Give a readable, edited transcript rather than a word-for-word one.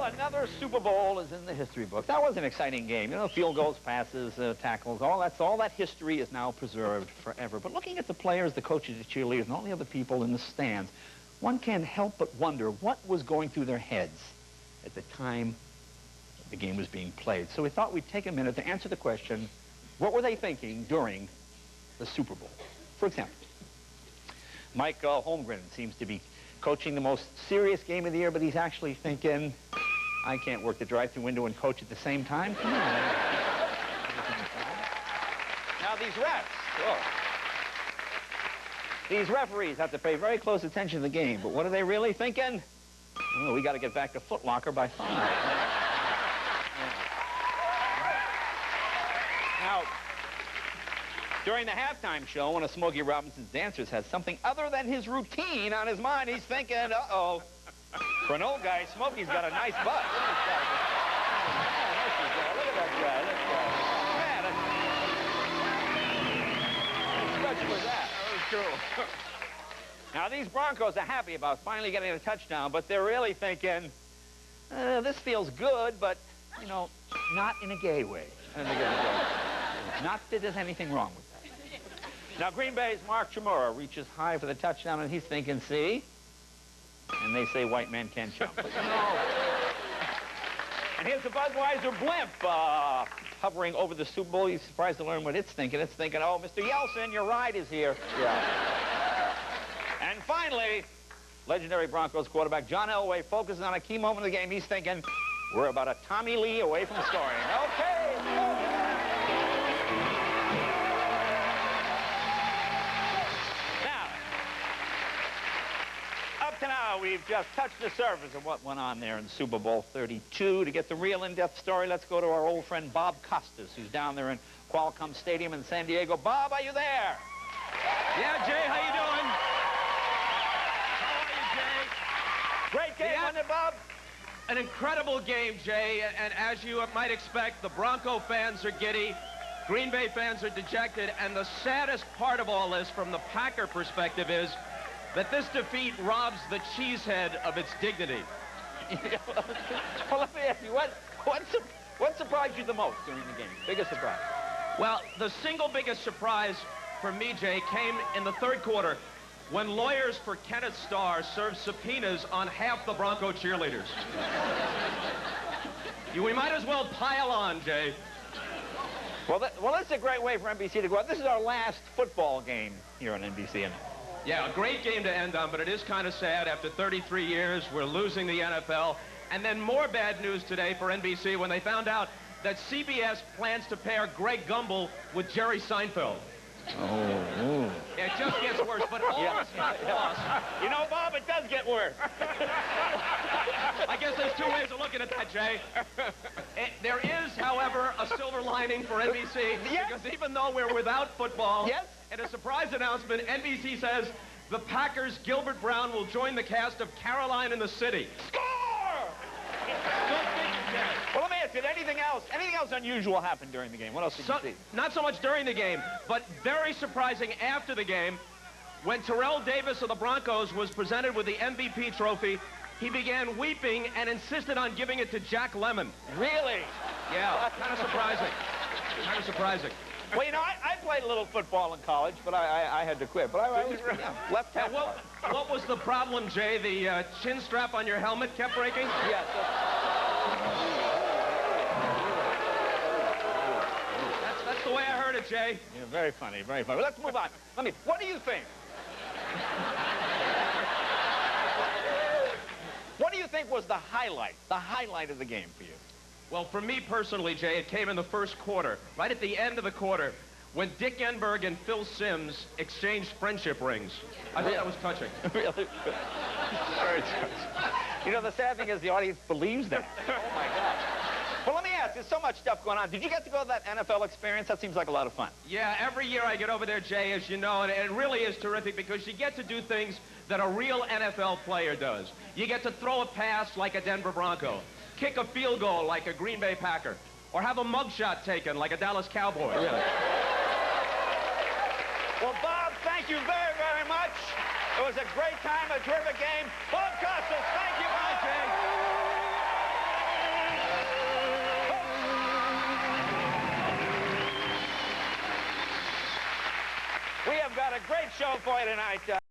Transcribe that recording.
Well, another Super Bowl is in the history book. That was an exciting game. You know, field goals, passes, tackles, all that history is now preserved forever. But looking at the players, the coaches, the cheerleaders, and all the other people in the stands, one can't help but wonder what was going through their heads at the time the game was being played. So we thought we'd take a minute to answer the question, what were they thinking during the Super Bowl? For example, Mike Holmgren seems to be coaching the most serious game of the year, but he's actually thinking, I can't work the drive-thru window and coach at the same time. Come on. Now these refs, these referees have to pay very close attention to the game, but what are they really thinking? Oh, we got to get back to Foot Locker by 5. Now, during the halftime show, one of Smokey Robinson's dancers has something other than his routine on his mind. He's thinking, uh-oh. For an old guy, Smokey's got a nice butt. Look at that guy. Man, how was that? That was cool. Now, these Broncos are happy about finally getting a touchdown, but they're really thinking, this feels good, but, you know, not in a gay way. Not that there's anything wrong with that. Now, Green Bay's Mark Chmura reaches high for the touchdown, and he's thinking, see? And they say white men can't jump. But no. And here's the Budweiser blimp hovering over the Super Bowl. He's surprised to learn what it's thinking. It's thinking, oh, Mr. Yeltsin, your ride is here. Yeah. And finally, legendary Broncos quarterback John Elway focuses on a key moment of the game. He's thinking, we're about a Tommy Lee away from scoring. Okay. Now, we've just touched the surface of what went on there in Super Bowl 32. To get the real in-depth story, let's go to our old friend Bob Costas, who's down there in Qualcomm Stadium in San Diego. Bob, are you there? Yeah, Jay, how you doing? How are you, Jay? Great game, wasn't it, Bob? An incredible game, Jay, and as you might expect, the Bronco fans are giddy, Green Bay fans are dejected, and the saddest part of all this, from the Packer perspective, is that this defeat robs the cheesehead of its dignity. Well, let me ask you, what surprised you the most during the game? Biggest surprise? Well, the single biggest surprise for me, Jay, came in the third quarter when lawyers for Kenneth Starr served subpoenas on half the Bronco cheerleaders. We might as well pile on, Jay. Well, that's a great way for NBC to go out. This is our last football game here on NBC. Yeah, a great game to end on, but it is kind of sad. After 33 years, we're losing the NFL. And then more bad news today for NBC when they found out that CBS plans to pair Greg Gumbel with Jerry Seinfeld. Oh. It just gets worse, but all is not lost. You know, Bob, it does get worse. I guess there's two ways of looking at that, Jay. There is, however, a silver lining for NBC, yes, because even though we're without football, yes, in a surprise announcement, NBC says the Packers' Gilbert Brown will join the cast of Caroline in the City. Score! Well, let me ask you, anything else unusual happened during the game? What else did you see? Not so much during the game, but very surprising after the game, when Terrell Davis of the Broncos was presented with the MVP trophy, he began weeping and insisted on giving it to Jack Lemmon. Really? Yeah, kind of surprising. Kind of surprising. Well, you know, I played a little football in college, but I had to quit. But I was left hand. What was the problem, Jay? The chin strap on your helmet kept breaking? Yes. That's the way I heard it, Jay. Yeah, very funny, very funny. Well, let's move on. What do you think? What do you think was the highlight of the game for you? Well, for me personally, Jay, it came in the first quarter, right at the end of the quarter, when Dick Enberg and Phil Simms exchanged friendship rings. I thought that was touching. Really? Very touching. You know, the sad thing is the audience believes that. Oh, my God. Well, let me ask, there's so much stuff going on. Did you get to go to that NFL experience? That seems like a lot of fun. Yeah, every year I get over there, Jay, as you know, and it really is terrific because you get to do things that a real NFL player does. You get to throw a pass like a Denver Bronco, kick a field goal like a Green Bay Packer, or have a mugshot taken like a Dallas Cowboy. Really? Well, Bob, thank you very, very much. It was a great time, a terrific game. Bob Costas, thank you. Bye, Jay. We have got a great show for you tonight.